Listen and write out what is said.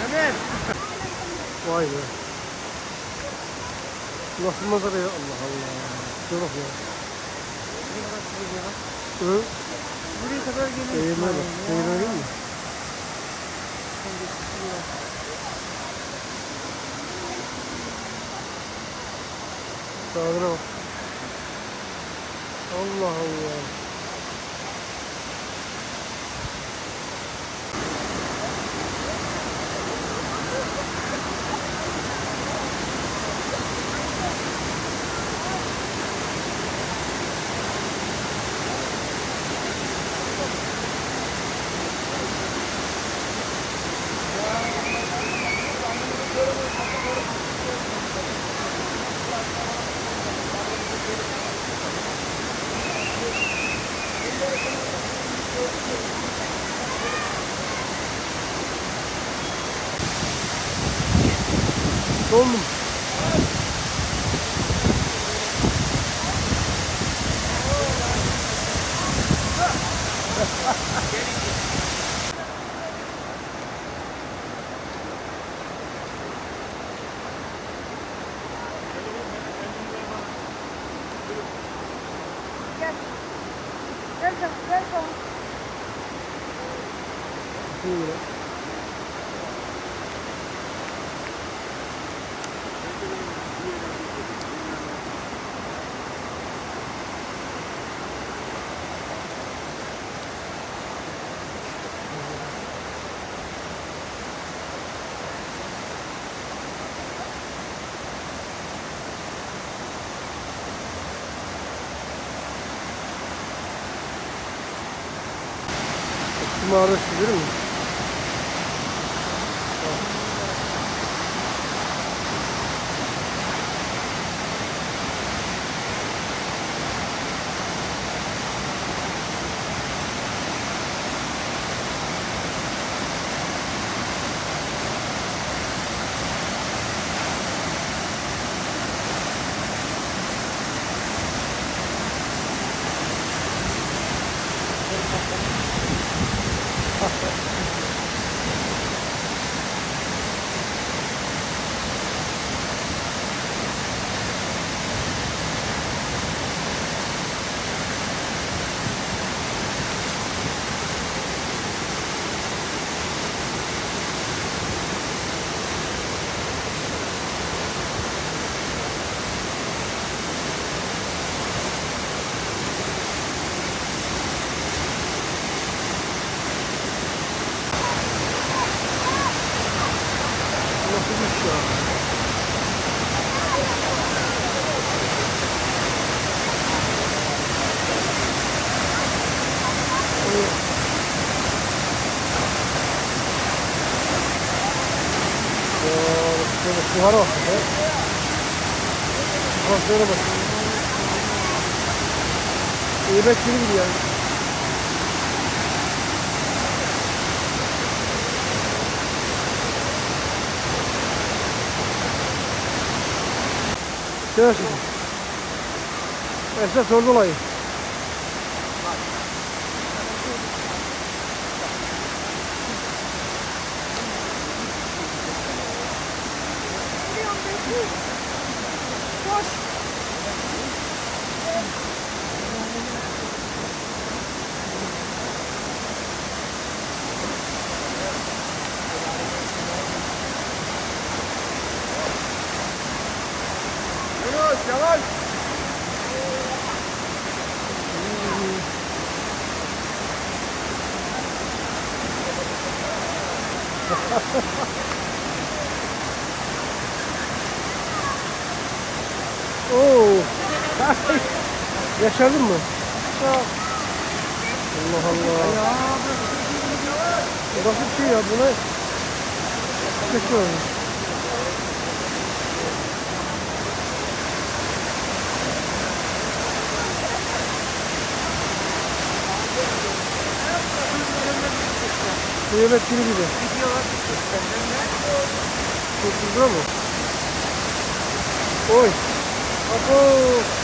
Ömer. Vay be. Nasıl manzara ya? Allah Allah. Şuna bak ya. Hı? Buraya kadar geliyor. Değirmeye bak. Değirmeye değil mi? Sağına bak. Allah Allah. Dondum. Gel. Şöyle. Şu mağara çizilir mi? Nasıl bir şey ya? Şöyle sulara bak. Bak şöyle bak. İybet gibi yani. Şöyle şimdi. Esas orada olayı. Koş. Yavaş yavaş. Oo. Yaşadın mı? Çok. Allah Allah. Bu nasıl bir şey ya? Buna geçiyorum. Kıyamet günü gibi. Çok güzel mi? Oy. Abo.